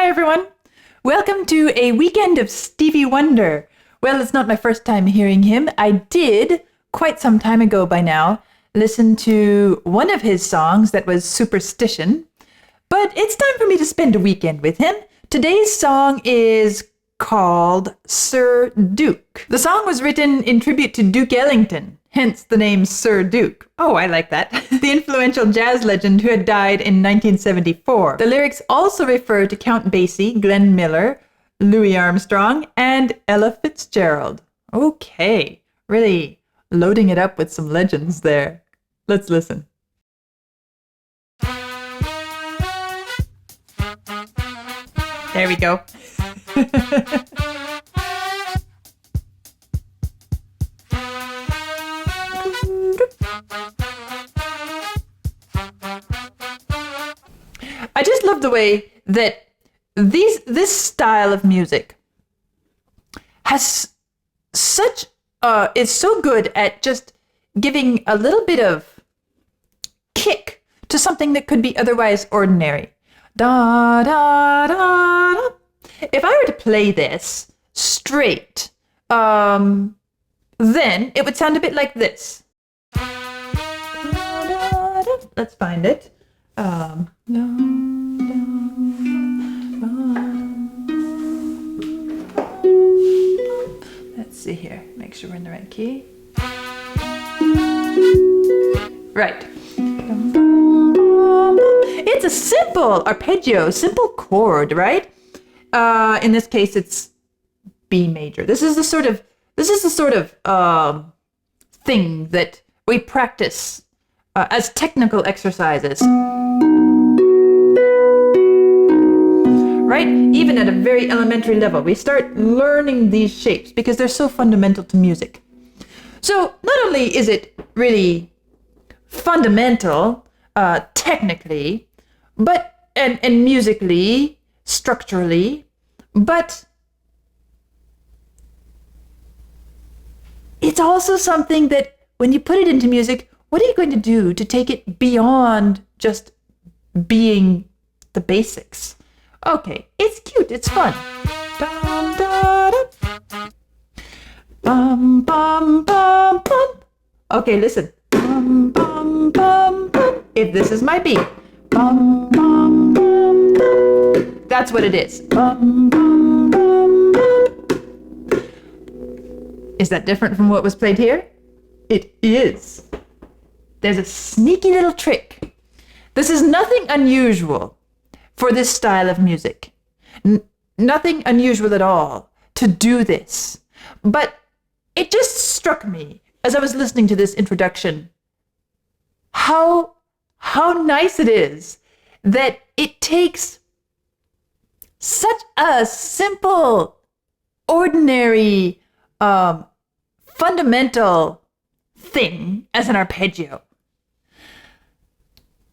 everyone. Welcome to a weekend of Stevie Wonder. Well, it's not my first time hearing him. I did, quite some time ago by now, listen to one of his songs that was Superstition. But it's time for me to spend a weekend with him. Today's song is called Sir Duke. The song was written in tribute to Duke Ellington, hence the name Sir Duke. Oh, I like that. The influential jazz legend who had died in 1974. The lyrics also refer to Count Basie, Glenn Miller, Louis Armstrong, and Ella Fitzgerald. Okay, really loading it up with some legends there. Let's listen. There we go. I just love the way that this style of music has such is so good at just giving a little bit of kick to something that could be otherwise ordinary. Da da da da. If I were to play this straight, then it would sound a bit like this. Let's find it. Let's see here. Make sure we're in the right key. Right. It's a simple arpeggio, simple chord, right? In this case, it's B major. This is the sort of thing that we practice as technical exercises. Right? Even at a very elementary level, we start learning these shapes because they're so fundamental to music. So not only is it really fundamental technically, but and musically, structurally, but it's also something that when you put it into music, what are you going to do to take it beyond just being the basics? Okay, it's cute, it's fun. Dum, da, da. Bum, bum, bum, bum. Okay, listen. Bum, bum, bum, bum. If this is my beat. Bum, bum, bum, bum. That's what it is. Bum, bum, bum, bum. Is that different from what was played here? It is. There's a sneaky little trick. This is nothing unusual for this style of music. Nothing unusual at all to do this. But it just struck me as I was listening to this introduction how nice it is that it takes such a simple, ordinary, fundamental thing as an arpeggio.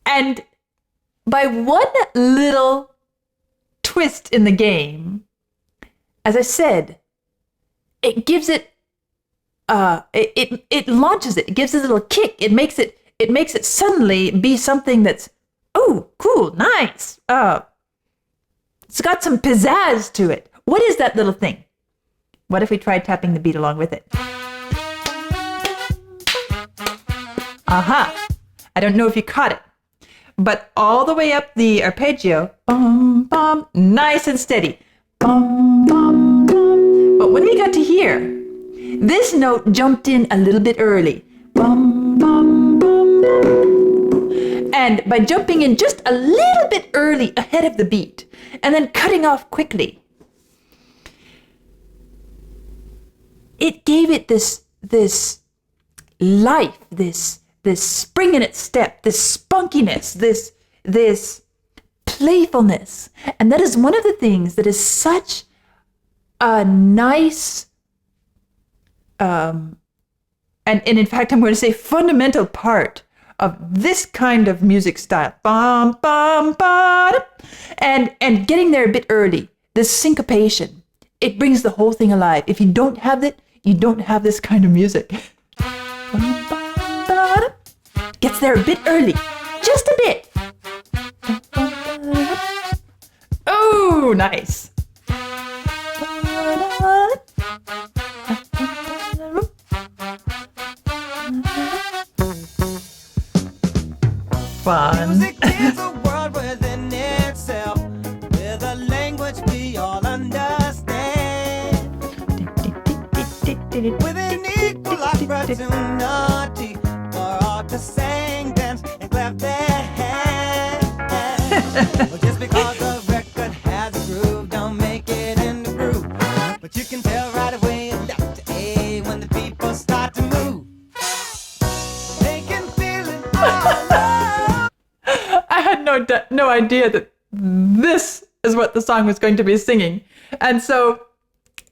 And by one little twist in the game, as I said, it gives it, it launches it. It gives it a little kick. It makes it suddenly be something that's, oh, cool, nice. It's got some pizzazz to it. What is that little thing? What if we tried tapping the beat along with it? Aha! I don't know if you caught it. But all the way up the arpeggio, bum, bum, nice and steady. Bum, bum, bum. But when we got to here, this note jumped in a little bit early. Bum, bum, bum, bum. And by jumping in just a little bit early ahead of the beat, and then cutting off quickly, it gave it this life, this spring in its step, this spunkiness, this playfulness. And that is one of the things that is such a nice, and in fact, I'm going to say fundamental part of this kind of music style. Bum, bum, ba, and getting there a bit early, this syncopation, it brings the whole thing alive. If you don't have it, you don't have this kind of music. Gets there a bit early, just a bit. Oh, Ooh, nice. Fun. Music is a world within itself, with a language we all understand, with an equal opportunity for all to sing, dance, and clap their hands. Well, just because the record has a groove, don't make it in the groove. But you can tell right away left to A when the people start to move. They can feel it all over. I had no idea that this is what the song was going to be singing. And so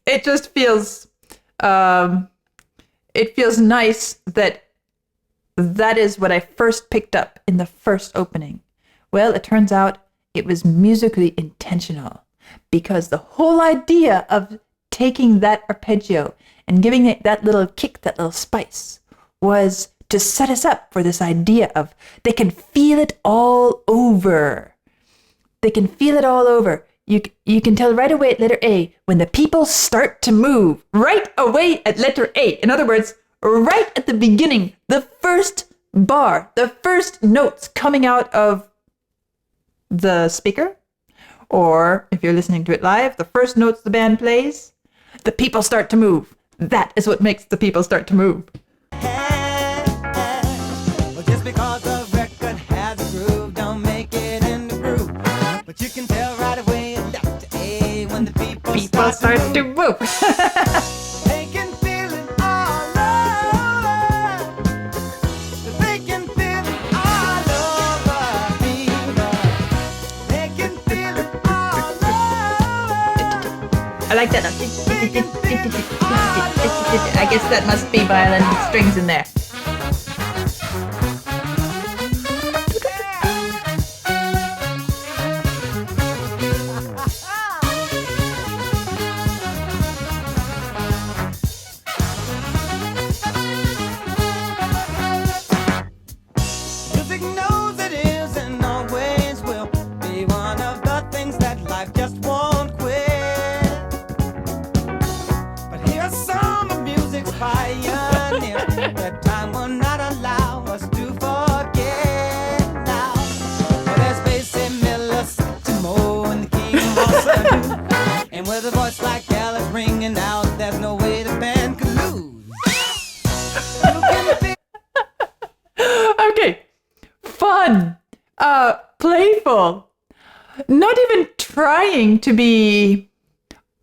it just feels, it feels nice that that is what I first picked up in the first opening. Well, it turns out it was musically intentional, because the whole idea of taking that arpeggio and giving it that little kick, that little spice, was to set us up for this idea of they can feel it all over. They can feel it all over. You can tell right away at letter A when the people start to move. Right away at letter A. In other words, right at the beginning, the first bar, the first notes coming out of the speaker, or if you're listening to it live, the first notes the band plays, the people start to move. That is what makes the people start to move. Well, just because the record has a groove, don't make it in the groove. But you can tell right away left to A when the people start to move. They can feel it all over. They can feel it all over. They can feel it all over. I like that. I guess that must be violin strings in there. Music knows it is and always will be one of the things that life just won't quit. But here's some of music's pioneers that time will not allow us to forget now. Well, there's Basie Miller, Timo, and the King of Bossa. And with a voice like Alice ringing out, there's no way the band could lose. You can feel Okay. Fun. Playful. Not even trying to be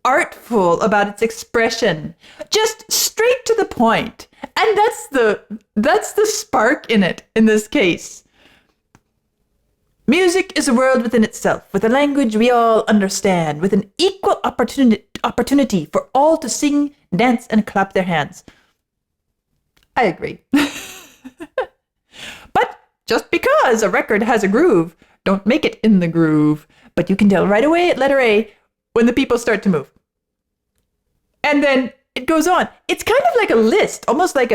artful about its expression. Just straight to the point. And that's the spark in it in this case. Music is a world within itself, with a language we all understand, with an equal opportunity for all to sing, dance, and clap their hands. I agree. But just because a record has a groove, don't make it in the groove. But you can tell right away at letter A when the people start to move. And then it goes on. It's kind of like a list, almost like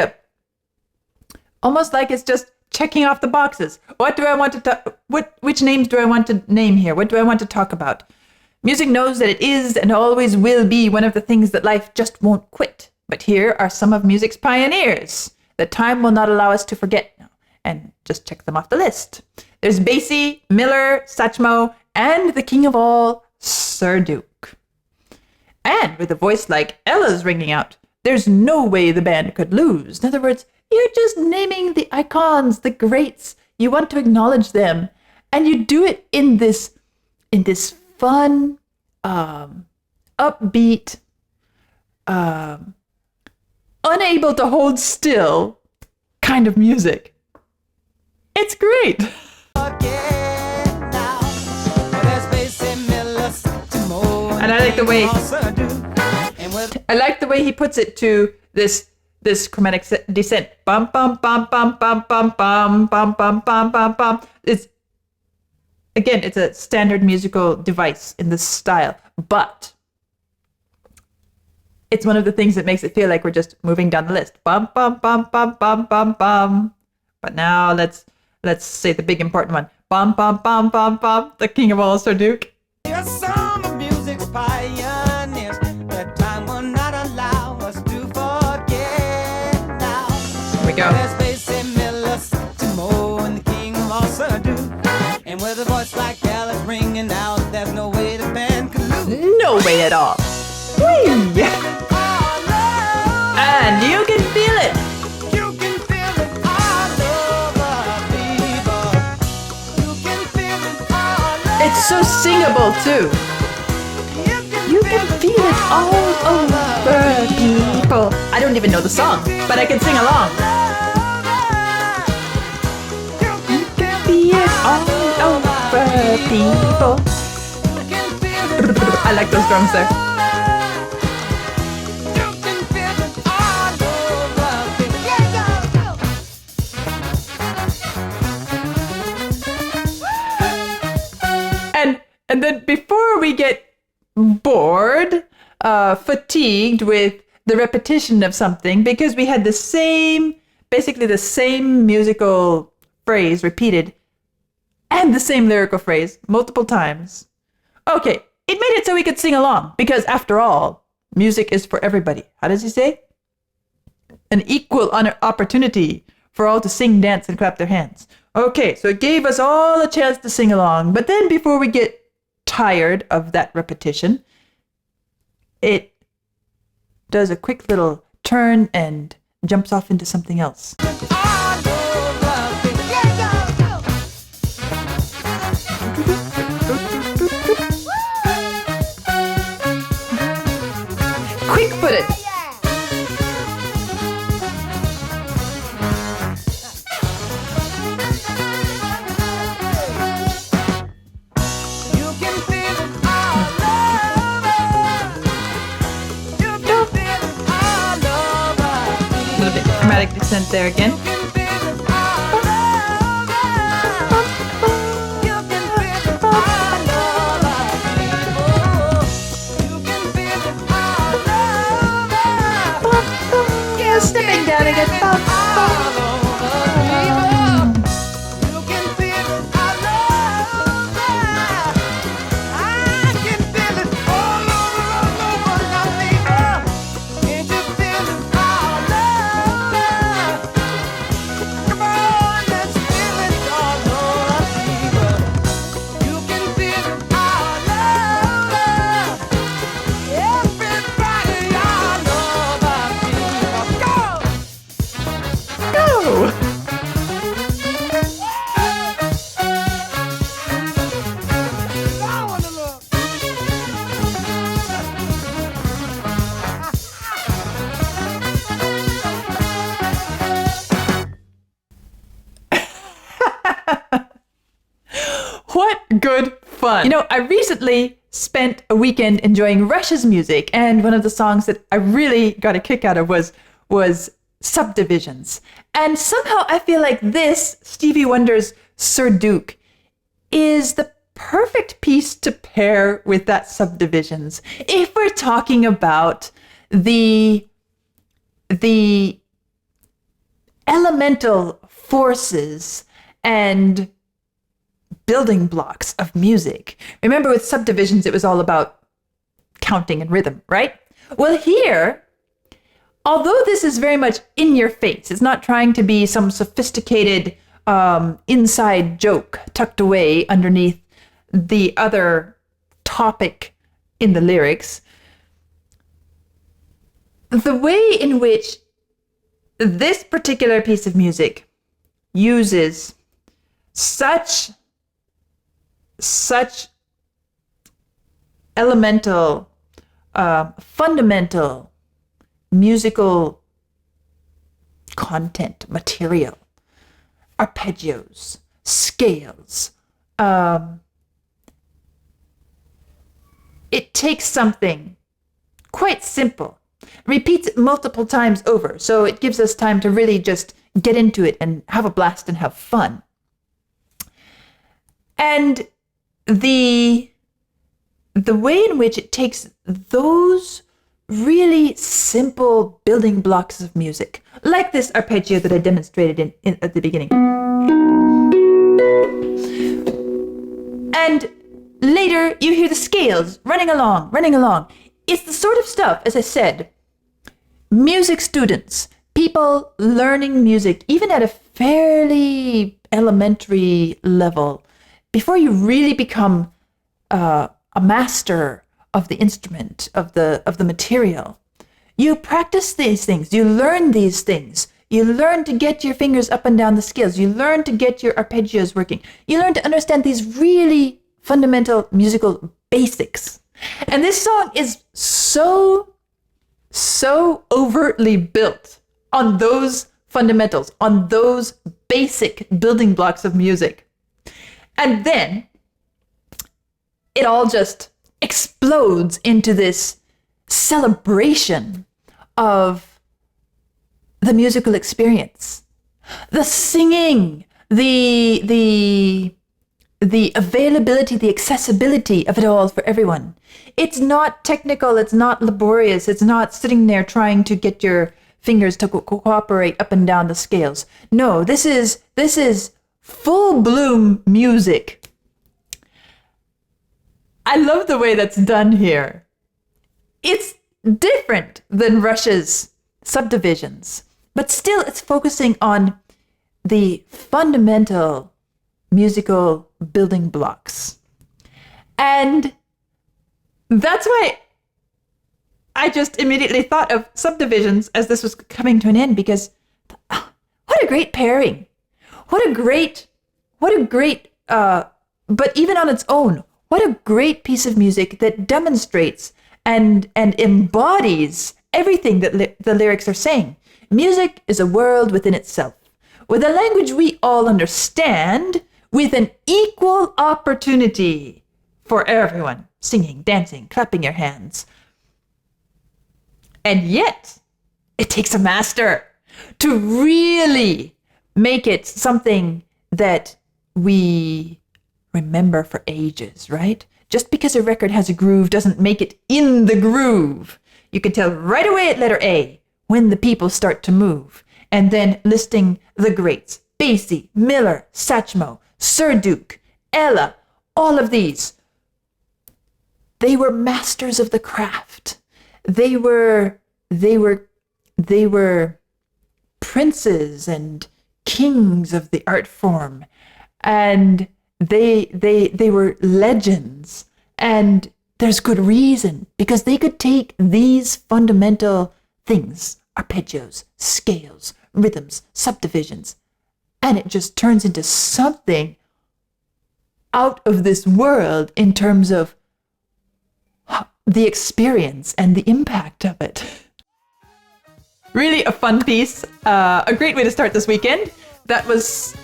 it's just checking off the boxes. What do I want to which names do I want to name here? What do I want to talk about? Music knows that it is and always will be one of the things that life just won't quit. But here are some of music's pioneers that time will not allow us to forget. And just check them off the list. There's Basie, Miller, Satchmo, and the king of all, Sir Duke. And with a voice like Ella's ringing out, there's no way the band could lose. In other words, you're just naming the icons, the greats. You want to acknowledge them. And you do it in this fun, upbeat, unable to hold still kind of music. It's great. And I like the way he puts it to this chromatic descent. Bum bum bum bum bum bum bum bum bum bum bum bum. It's a standard musical device in this style, but it's one of the things that makes it feel like we're just moving down the list. Bum bum bum bum bum bum bum. But now let's say the big important one. Bum bum bum bum bum. The king of all, Sir Duke. Yes, go. There's Basie Miller, Timo, and the king of all Surdu. And with a voice like Alice ringing out, there's no way the band could lose. No way at all. Whee! And you can feel it. You can feel it all over, people. You can feel it all over. It's so singable too. You can feel it all over, people. I don't even know the song, but I can sing along. You can feel it all over, people. I like those drums there. And then before we get bored, fatigued with the repetition of something, because we had basically the same musical phrase repeated and the same lyrical phrase multiple times. Okay, it made it so we could sing along, because after all, music is for everybody. How does he say? An equal opportunity for all to sing, dance, and clap their hands. Okay, so it gave us all a chance to sing along. But then before we get tired of that repetition, it does a quick little turn and jumps off into something else. Quick-footed. Chromatic descent there again. Yeah, stepping down again. What good fun. You know, I recently spent a weekend enjoying Rush's music, and one of the songs that I really got a kick out of was Subdivisions. And somehow I feel like this, Stevie Wonder's Sir Duke, is the perfect piece to pair with that Subdivisions. If we're talking about the elemental forces and building blocks of music. Remember with Subdivisions, it was all about counting and rhythm, right? Well, here, although this is very much in your face, it's not trying to be some sophisticated inside joke tucked away underneath the other topic in the lyrics. The way in which this particular piece of music uses such elemental, fundamental musical content, material, arpeggios, scales. It takes something quite simple, repeats it multiple times over, so it gives us time to really just get into it and have a blast and have fun. And the way in which it takes those really simple building blocks of music, like this arpeggio that I demonstrated in at the beginning. And later you hear the scales running along. It's the sort of stuff, as I said, music students, people learning music, even at a fairly elementary level, before you really become a master of the instrument, of the material, you practice these things, you learn these things. You learn to get your fingers up and down the scales. You learn to get your arpeggios working. You learn to understand these really fundamental musical basics. And this song is so overtly built on those fundamentals, on those basic building blocks of music. And then it all just explodes into this celebration of the musical experience, the singing, the availability, the accessibility of it all for everyone. It's not technical, it's not laborious, it's not sitting there trying to get your fingers to cooperate up and down the scales. No, this is full bloom music. I love the way that's done here. It's different than Rush's subdivisions, but still it's focusing on the fundamental musical building blocks. And that's why I just immediately thought of subdivisions as this was coming to an end, because what a great pairing. What a great, but even on its own, what a great piece of music that demonstrates and embodies everything that the lyrics are saying. Music is a world within itself, with a language we all understand, with an equal opportunity for everyone, singing, dancing, clapping your hands. And yet, it takes a master to really make it something that we remember for ages, right? Just because a record has a groove doesn't make it in the groove. You can tell right away at letter A when the people start to move. And then listing the greats, Basie, Miller, Satchmo, Sir Duke, Ella, all of these. They were masters of the craft. They were princes and kings of the art form. And they were legends. And there's good reason, because they could take these fundamental things, arpeggios, scales, rhythms, subdivisions, and it just turns into something out of this world in terms of the experience and the impact of it. Really a fun piece, a great way to start this weekend. That was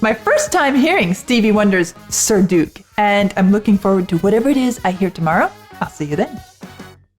my first time hearing Stevie Wonder's Sir Duke, and I'm looking forward to whatever it is I hear tomorrow. I'll see you then.